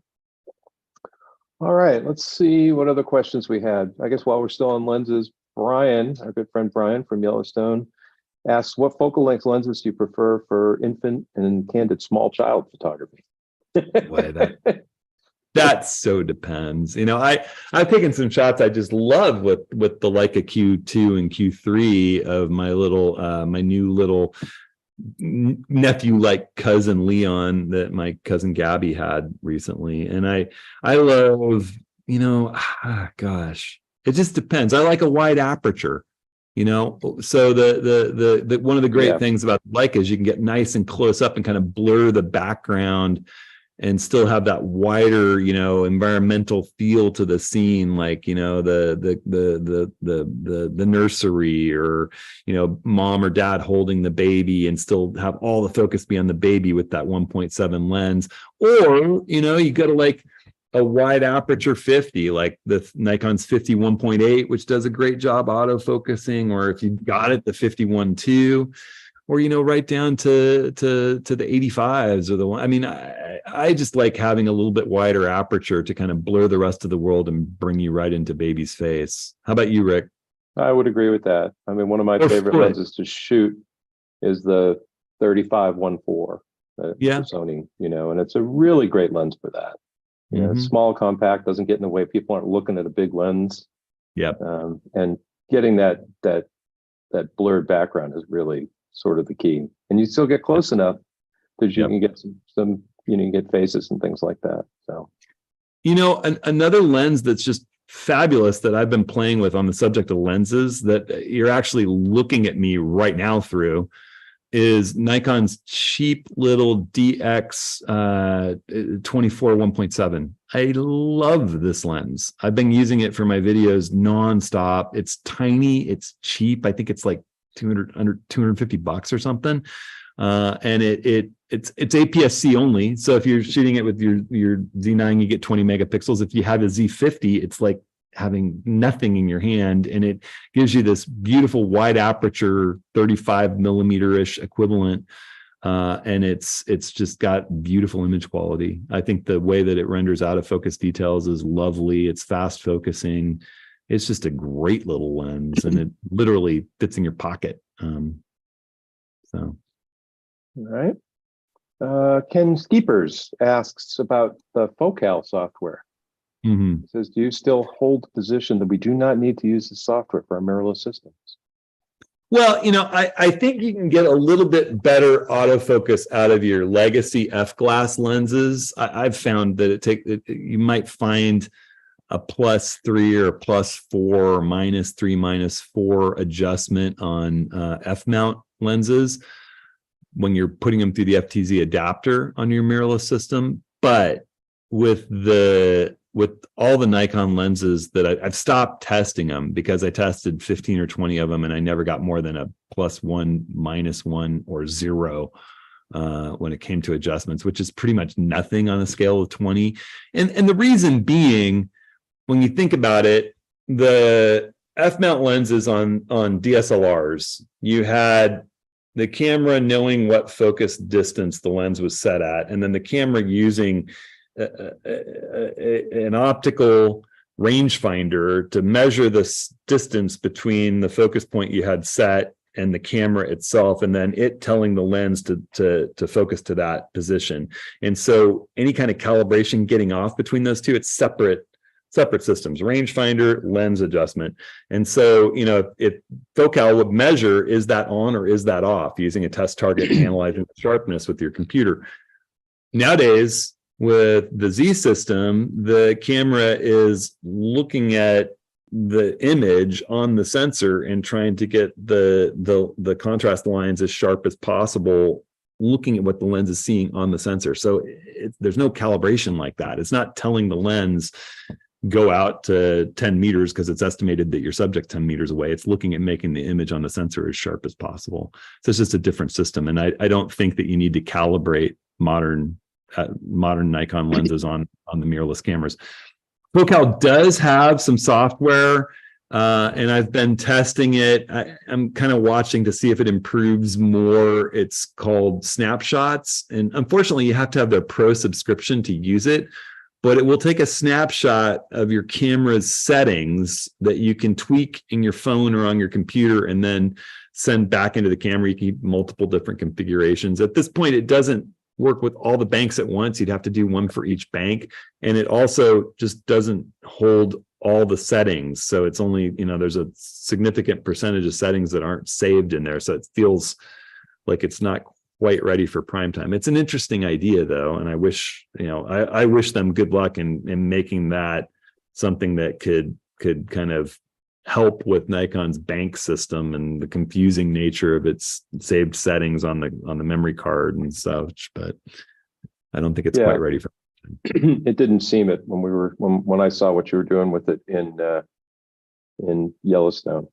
All right. Let's see what other questions we had. I guess while we're still on lenses, Brian, our good friend Brian from Yellowstone, asks, what focal length lenses do you prefer for infant and candid small child photography? Boy, that so depends. I've taken some shots I just love with the Leica Q2 and Q3 of my little my new little nephew like cousin Leon that my cousin Gabby had recently. And I love, gosh, it just depends. I like a wide aperture. So the one of the great things about Leica is you can get nice and close up and kind of blur the background and still have that wider, environmental feel to the scene, like, the nursery, or, mom or dad holding the baby, and still have all the focus be on the baby with that 1.7 lens. Or, you go to like a wide aperture 50, like the Nikon's 51.8, which does a great job autofocusing, or if you've got it, the 51.2. Or, right down to the 85s or the one. I mean, I just like having a little bit wider aperture to kind of blur the rest of the world and bring you right into baby's face. How about you, Rick? I would agree with that. I mean, one of my favorite lenses to shoot is the 35-1.4 Sony, and it's a really great lens for that. It's small, compact, doesn't get in the way. People aren't looking at a big lens. Yep. And getting that blurred background is really sort of the key, and you still get close enough because you can get some you can get faces and things like that. So, another lens that's just fabulous that I've been playing with on the subject of lenses that you're actually looking at me right now through is Nikon's cheap little DX 24 1.7. I love this lens. I've been using it for my videos nonstop. It's tiny, it's cheap. I think it's like under $250 or something, and it's APS-C only. So if you're shooting it with your Z9, you get 20 megapixels. If you have a Z50, it's like having nothing in your hand, and it gives you this beautiful wide aperture 35 millimeter-ish equivalent, and it's just got beautiful image quality. I think the way that it renders out of focus details is lovely. It's fast focusing. It's just a great little lens, and it literally fits in your pocket. All right. Ken Skeepers asks about the Focal software. Mhm. It says, do you still hold the position that we do not need to use the software for our mirrorless systems? Well, I think you can get a little bit better autofocus out of your legacy f-glass lenses. I've found that you might find a +3 or +4 or -3, -4 adjustment on f-mount lenses when you're putting them through the FTZ adapter on your mirrorless system. But with all the Nikon lenses that I've stopped testing them, because I tested 15 or 20 of them and I never got more than a +1, -1, or 0 when it came to adjustments, which is pretty much nothing on a scale of 20. And the reason being, when you think about it, the f-mount lenses on DSLRs, you had the camera knowing what focus distance the lens was set at, and then the camera using an optical rangefinder to measure the distance between the focus point you had set and the camera itself, and then it telling the lens to focus to that position. And so any kind of calibration getting off between those two, it's separate systems, rangefinder, lens adjustment. And so, if Focal would measure, is that on or is that off, using a test target and analyzing the sharpness with your computer. Nowadays, with the Z system, the camera is looking at the image on the sensor and trying to get the contrast lines as sharp as possible, looking at what the lens is seeing on the sensor. So there's no calibration like that. It's not telling the lens go out to 10 meters because it's estimated that your subject's 10 meters away. It's looking at making the image on the sensor as sharp as possible. So it's just a different system. And I don't think that you need to calibrate modern Nikon lenses on the mirrorless cameras. Focal does have some software, and I've been testing it. I'm kind of watching to see if it improves more. It's called Snapshots, and unfortunately, you have to have the pro subscription to use it. But it will take a snapshot of your camera's settings that you can tweak in your phone or on your computer, and then send back into the camera. You can keep multiple different configurations. At this point, it doesn't work with all the banks at once. You'd have to do one for each bank. And it also just doesn't hold all the settings. So it's only, there's a significant percentage of settings that aren't saved in there. So it feels like it's not quite ready for prime time. It's an interesting idea though. And I wish, I wish them good luck in making that something that could kind of help with Nikon's bank system and the confusing nature of its saved settings on the memory card and such. But I don't think it's quite ready for it. Didn't seem it when I saw what you were doing with it in Yellowstone.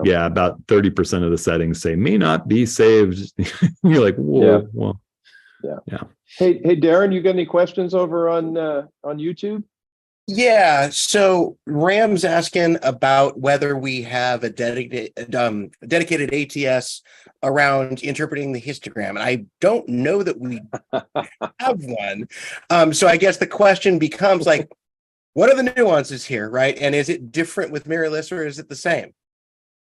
Yeah, about 30% of the settings say may not be saved. You're like, whoa, well, yeah. Hey, Darren, you got any questions over on YouTube? Yeah, so Ram's asking about whether we have a dedicated ATS around interpreting the histogram, and I don't know that we have one. So I guess the question becomes like, what are the nuances here, right? And is it different with mirrorless or is it the same?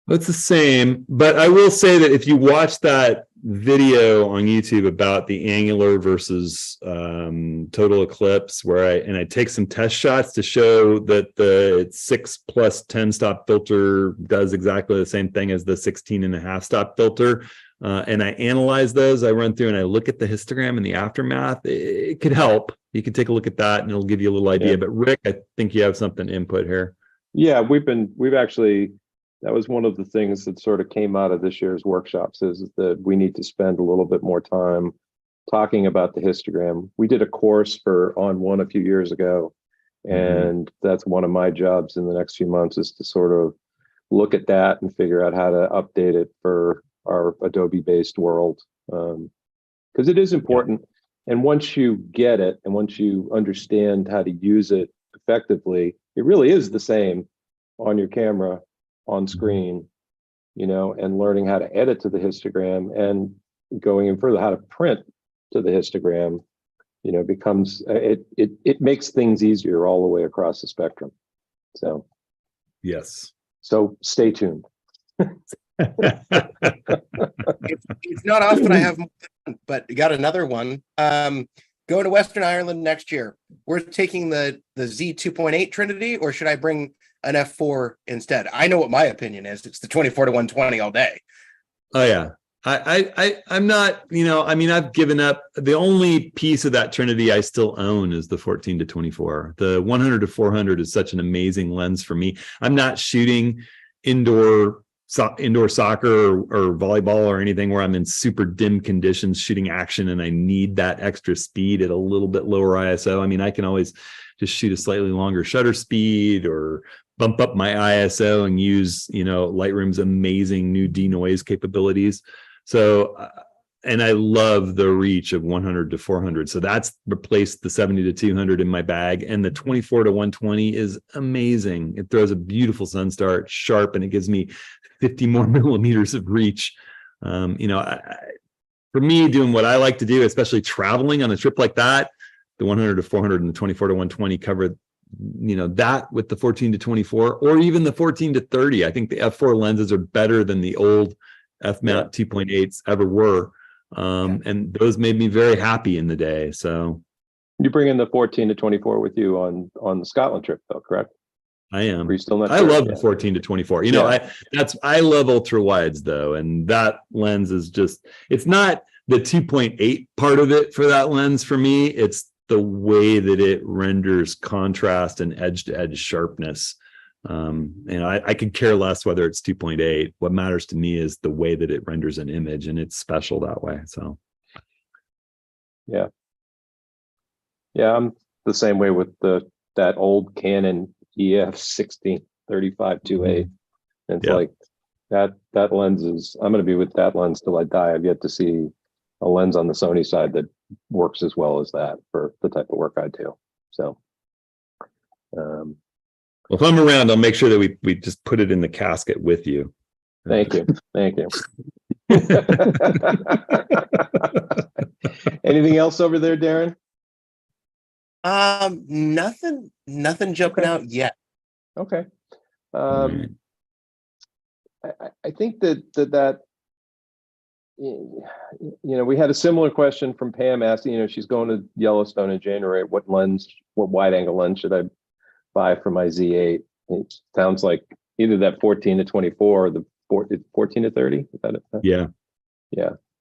It's the same, but I will say that if you watch that video on YouTube about the angular versus total eclipse, where I take some test shots to show that the 6 plus 10 stop filter does exactly the same thing as the 16.5 stop filter, and I analyze those, I run through and I look at the histogram and the aftermath. It could help. You can take a look at that and it'll give you a little idea. But Rick, I think you have something to input here. Yeah, we've actually. That was one of the things that sort of came out of this year's workshops, is that we need to spend a little bit more time talking about the histogram. We did a course on one a few years ago, and that's one of my jobs in the next few months, is to sort of look at that and figure out how to update it for our Adobe-based world, because it is important. And once you get it, and once you understand how to use it effectively, it really is the same on your camera, on screen, and learning how to edit to the histogram, and going in further, how to print to the histogram, becomes, it makes things easier all the way across the spectrum. So, yes. So stay tuned. It's not often I have, but you got another one. Going to Western Ireland next year. worth taking the Z 2.8 Trinity, or should I bring an F4 instead? I know what my opinion is. It's the 24 to 120 all day. Oh yeah. I'm not, I mean, I've given up. The only piece of that Trinity I still own is the 14 to 24. The 100 to 400 is such an amazing lens for me. I'm not shooting indoor soccer or volleyball or anything where I'm in super dim conditions shooting action and I need that extra speed at a little bit lower ISO. I mean, I can always just shoot a slightly longer shutter speed or bump up my ISO and use, Lightroom's amazing new denoise capabilities. So, and I love the reach of 100 to 400. So that's replaced the 70 to 200 in my bag. And the 24 to 120 is amazing. It throws a beautiful sun star, it's sharp, and it gives me 50 more millimeters of reach. For me, doing what I like to do, especially traveling on a trip like that, the 100 to 400 and the 24 to 120 cover, that with the 14 to 24 or even the 14 to 30. I think the F4 lenses are better than the old F-mount 2.8s ever were. And those made me very happy in the day. So You bring in the 14 to 24 with you on the Scotland trip, though, correct? I am. Are you still not I sure? love the 14 to 24. I love ultra wides though, and that lens is just, it's not the 2.8 part of it for that lens for me. It's the way that it renders contrast and edge to edge sharpness. I could care less whether it's 2.8. What matters to me is the way that it renders an image, and it's special that way. So yeah, I'm the same way with that old Canon EF 16 35 2.8. It's like that lens is, I'm going to be with that lens till I die. I've yet to see a lens on the Sony side that works as well as that for the type of work I do. So well, if I'm around, I'll make sure that we just put it in the casket with you. Thank you. Anything else over there, Darren? Nothing jumping out yet. Okay. I think that we had a similar question from Pam asking, she's going to Yellowstone in January. What wide angle lens should I buy for my Z8? It sounds like either that 14 to 24 or the 14 to 30. Is that it? Yeah.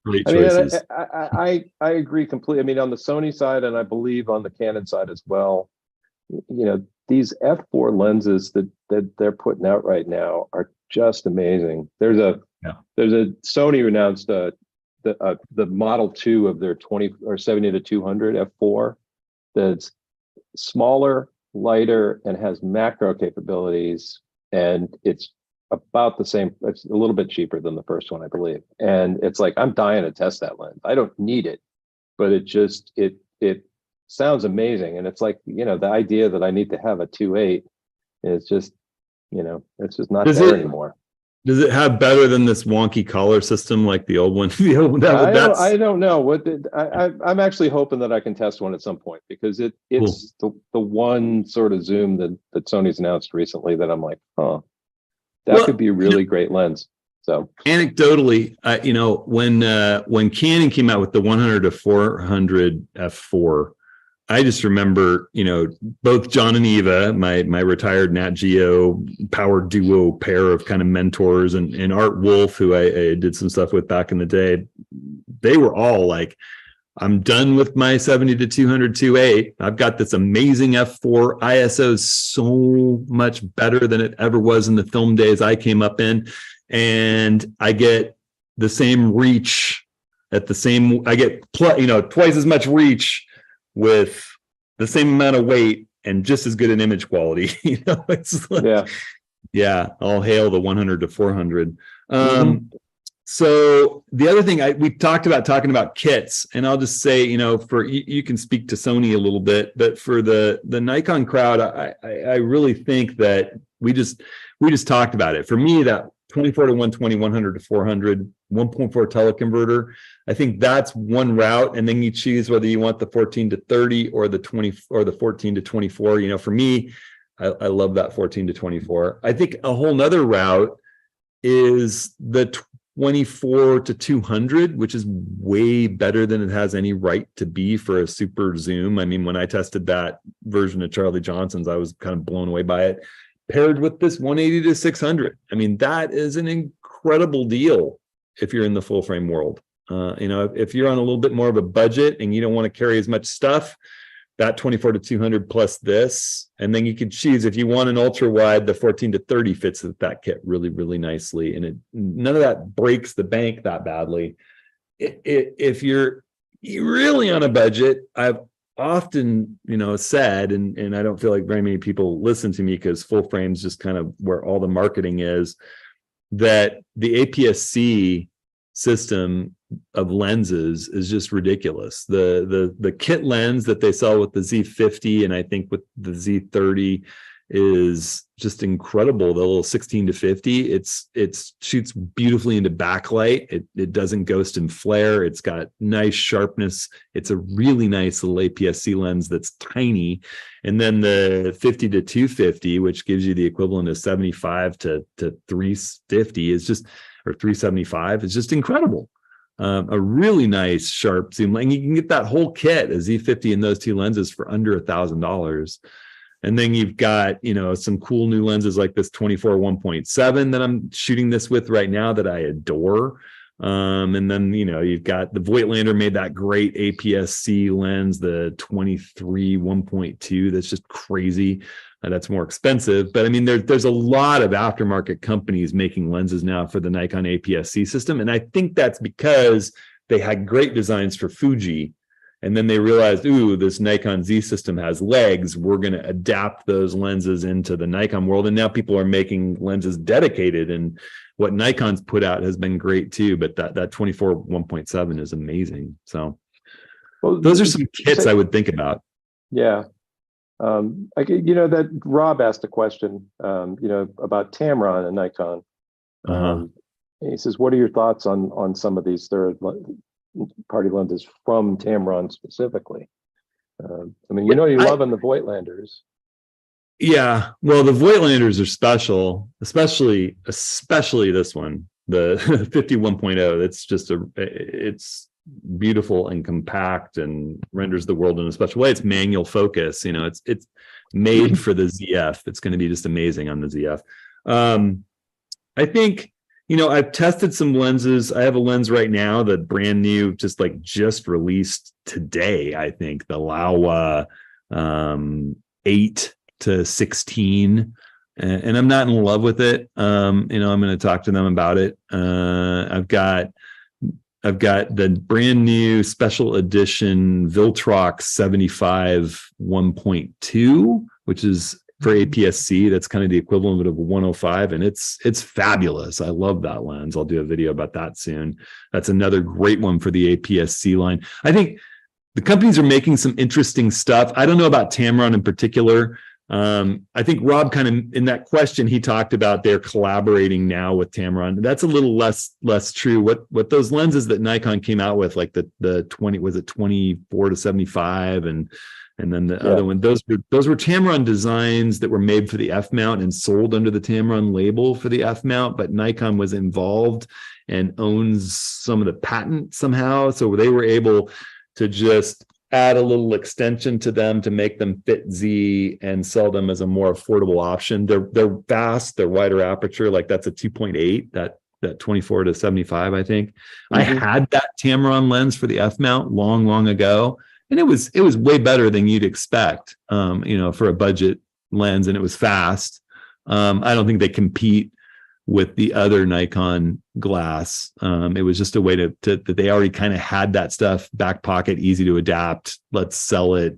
Great I mean, choices. I agree completely. I mean, on the Sony side, and I believe on the Canon side as well, these F4 lenses that they're putting out right now are just amazing. There's a Sony announced the Model 2 of their 20 or 70 to 200 F4 that's smaller, lighter, and has macro capabilities, and it's about the same. It's a little bit cheaper than the first one, I believe. And it's like, I'm dying to test that lens. I don't need it, but it sounds amazing. And it's like, the idea that I need to have a 2.8 is just, it's just not there anymore. Does it have better than this wonky collar system like the old one? I don't know. I'm actually hoping that I can test one at some point, because it's cool. the one sort of zoom that Sony's announced recently that I'm like, that could be a really great lens. So anecdotally, when Canon came out with the 100 to 400 f4, I just remember, both John and Eva, my retired Nat Geo power duo pair of kind of mentors, and Art Wolf, who I did some stuff with back in the day. They were all like, I'm done with my 70 to 200 2.8. I've got this amazing f4 ISO, so much better than it ever was in the film days I came up in. And I get the same reach I get twice as much reach with the same amount of weight and just as good an image quality. It's like, all hail the 100 to 400. So the other thing we talked about talking about kits, and I'll just say, for you can speak to Sony a little bit, but for the Nikon crowd, I really think that we just talked about it. For me, that 24 to 120, 100 to 400, 1.4 teleconverter, I think that's one route. And then you choose whether you want the 14 to 30 or the 20 or the 14 to 24. For me, I love that 14 to 24. I think a whole nother route is the 24 to 200, which is way better than it has any right to be for a super zoom. I mean, when I tested that version of Charlie Johnson's, I was kind of blown away by it. Paired with this 180 to 600. I mean, that is an incredible deal if you're in the full frame world. If you're on a little bit more of a budget and you don't want to carry as much stuff, that 24 to 200 plus this, and then you can choose if you want an ultra wide, the 14 to 30 fits with that kit really, really nicely. And none of that breaks the bank that badly. If you're really on a budget, I've often, said, and I don't feel like very many people listen to me because full frame's just kind of where all the marketing is, that the APS-C system of lenses is just ridiculous. The kit lens that they sell with the Z50 and I think with the Z30 is just incredible. The little 16 to 50, it shoots beautifully into backlight. It doesn't ghost and flare. It's got nice sharpness. It's a really nice little APS-C lens that's tiny. And then the 50 to 250, which gives you the equivalent of 75 to 350 is just, or 375 is just incredible. A really nice sharp zoom, and you can get that whole kit, a Z50 and those two lenses for under $1,000. And then you've got, some cool new lenses like this 24 1.7 that I'm shooting this with right now that I adore. And then, you've got the Voigtlander made that great APS-C lens, the 23 1.2. That's just crazy. That's more expensive. But I mean, there's a lot of aftermarket companies making lenses now for the Nikon APS-C system. And I think that's because they had great designs for Fuji. And then they realized, ooh, this Nikon Z system has legs. We're going to adapt those lenses into the Nikon world. And now people are making lenses dedicated. And what Nikon's put out has been great too. But that 24 1.7 is amazing. So those are some kits I would think about. Yeah. That Rob asked a question, about Tamron and Nikon. He says, what are your thoughts on some of these third-party lenses from Tamron specifically? You're loving the Voigtlanders. Yeah, well, the Voigtlanders are special, especially this one, the 51.0. It's beautiful and compact and renders the world in a special way. It's manual focus. It's made for the ZF. It's going to be just amazing on the ZF. I think, I've tested some lenses. I have a lens right now that brand new, just released today. I think the Laowa 8 to 16. And I'm not in love with it. I'm going to talk to them about it. I've got the brand new special edition Viltrox 75 1.2, which is for APS-C. That's kind of the equivalent of a 105, and it's fabulous. I love that lens. I'll do a video about that soon. That's another great one for the APS-C line. I think the companies are making some interesting stuff. I don't know about Tamron in particular. I think Rob kind of in that question, he talked about they're collaborating now with Tamron. That's a little less true. What those lenses that Nikon came out with, like the 20, was it 24 to 75 and then the other one, those were Tamron designs that were made for the F mount and sold under the Tamron label for the F mount, but Nikon was involved and owns some of the patent somehow. So they were able to just add a little extension to them to make them fit Z and sell them as a more affordable option. They're fast, they're wider aperture, like that's a 2.8, that 24 to 75, I think. I had that Tamron lens for the F mount long ago, and it was way better than you'd expect, for a budget lens, and it was fast. I don't think they compete with the other Nikon glass. It was just a way to that they already kind of had that stuff back pocket, easy to adapt. Let's sell it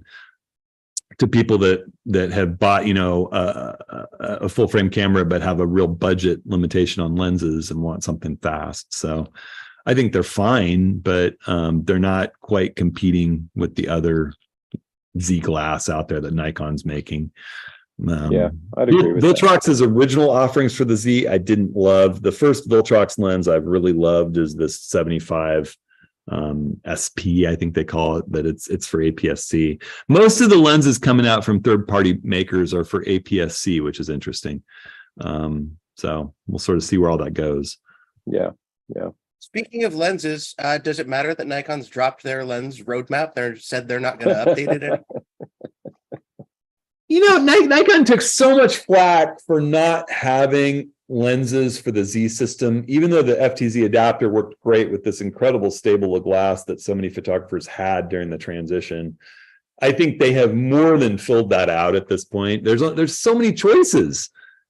to people that have bought, a full frame camera, but have a real budget limitation on lenses and want something fast. So I think they're fine, but they're not quite competing with the other Z glass out there that Nikon's making. I'd agree with Viltrox's original offerings for the Z, I didn't love. The first Viltrox lens I've really loved is this 75 SP, I think they call it, but it's for APS-C. Most of the lenses coming out from third-party makers are for APS-C, which is interesting. So we'll sort of see where all that goes. Yeah. Speaking of lenses, does it matter that Nikon's dropped their lens roadmap? They said they're not going to update it. Nikon took so much flack for not having lenses for the Z system, even though the FTZ adapter worked great with this incredible stable of glass that so many photographers had during the transition. I think they have more than filled that out at this point. There's so many choices.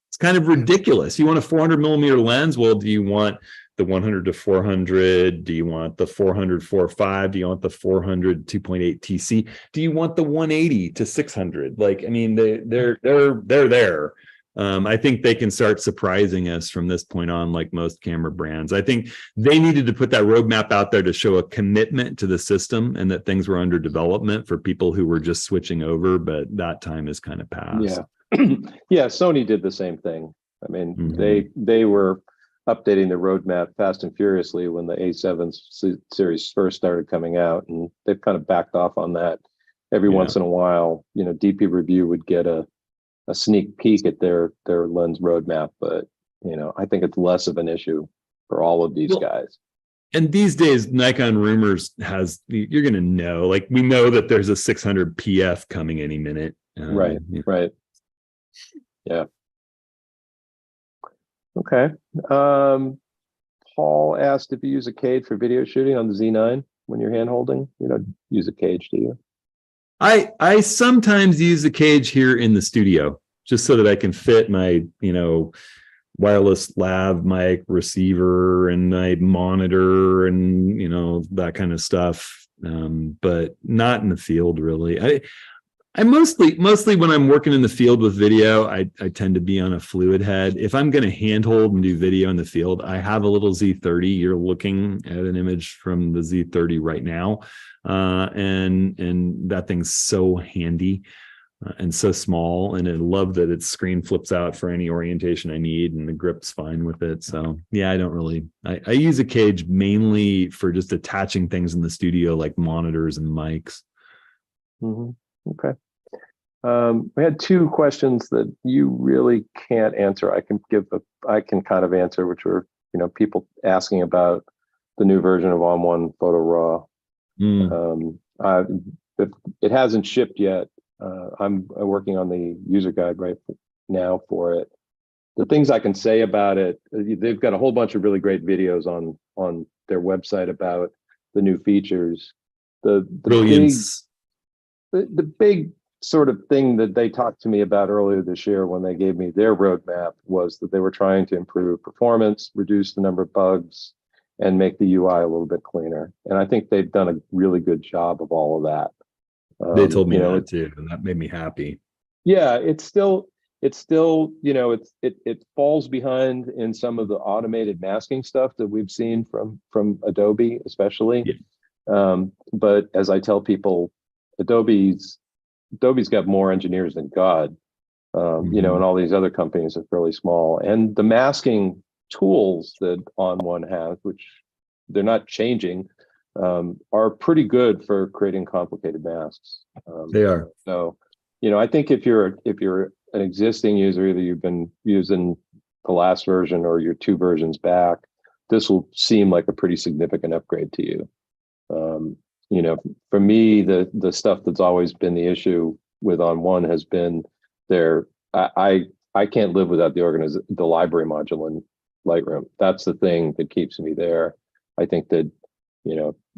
It's kind of ridiculous. You want a 400 millimeter lens? Well, do you want the 100 to 400? Do you want the 400 4.5? Do you want the 400 2.8 TC? Do you want the 180 to 600? Like, I mean, they're there. I think they can start surprising us from this point on, like most camera brands. I think they needed to put that roadmap out there to show a commitment to the system and that things were under development for people who were just switching over, but that time is kind of past. Yeah. Yeah, Sony did the same thing. I mean, they were updating the roadmap fast and furiously when the A7 series first started coming out, and they've kind of backed off on that. Every once in a while, DP Review would get a sneak peek at their lens roadmap, but I think it's less of an issue for all of these guys. And these days, Nikon Rumors you're going to know, like we know that there's a 600 PF coming any minute. Right. Yeah. Okay. Paul asked if you use a cage for video shooting on the Z9 when you're hand holding. You don't use a cage, do you? I sometimes use the cage here in the studio just so that I can fit my, wireless lav mic receiver and my monitor and, that kind of stuff. But not in the field, really. I mostly when I'm working in the field with video, I tend to be on a fluid head. If I'm going to handhold and do video in the field, I have a little Z30. You're looking at an image from the Z30 right now. And that thing's so handy and so small. And I love that its screen flips out for any orientation I need and the grip's fine with it. So yeah, I use a cage mainly for just attaching things in the studio like monitors and mics. Okay. We had two questions that you really can't answer. I can kind of answer, which were, people asking about the new version of On1 Photo Raw. It hasn't shipped yet. I'm working on the user guide right now for it. The things I can say about it, they've got a whole bunch of really great videos on their website about the new features. The big sort of thing that they talked to me about earlier this year when they gave me their roadmap was that they were trying to improve performance, reduce the number of bugs, and make the UI a little bit cleaner. And I think they've done a really good job of all of that. They told me that too, and that made me happy. Yeah, it falls behind in some of the automated masking stuff that we've seen from Adobe, especially. Yeah. But as I tell people, Adobe's got more engineers than God, and all these other companies are fairly small. And the masking tools that On1 has, which they're not changing, are pretty good for creating complicated masks. They are. So, I think if you're an existing user, either you've been using the last version or you're 2 versions back, this will seem like a pretty significant upgrade to you. For me, the stuff that's always been the issue with On1 has been I can't live without the library module in Lightroom. That's the thing that keeps me there. I think that,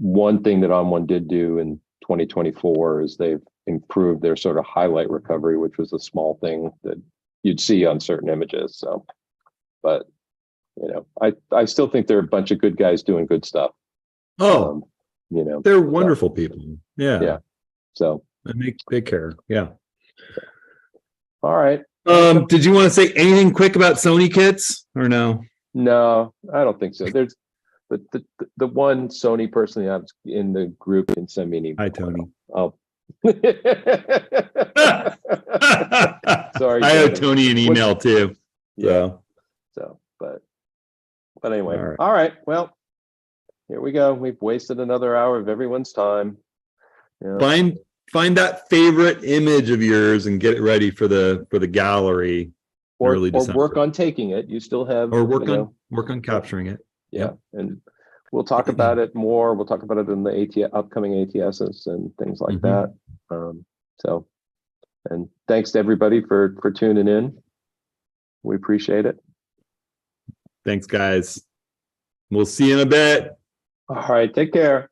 one thing that On1 did do in 2024 is they've improved their sort of highlight recovery, which was a small thing that you'd see on certain images. So, but, I still think there are a bunch of good guys doing good stuff. Oh, they're wonderful people. Yeah. Yeah. So they care. Yeah. All right. Did you want to say anything quick about Sony kits or no? No, I don't think so. There's the one Sony person in the group can send me an email. Hi, Tony. Oh. Sorry. I owe Tony an email too. Yeah. So, but anyway. All right. Well, here we go. We've wasted another hour of everyone's time. Find that favorite image of yours and get it ready for the gallery. Or work on taking it. You still have work on capturing it. Yeah, and we'll talk about it more. We'll talk about it in the upcoming ATSs and things like that. So, and thanks to everybody for tuning in. We appreciate it. Thanks, guys. We'll see you in a bit. All right, take care.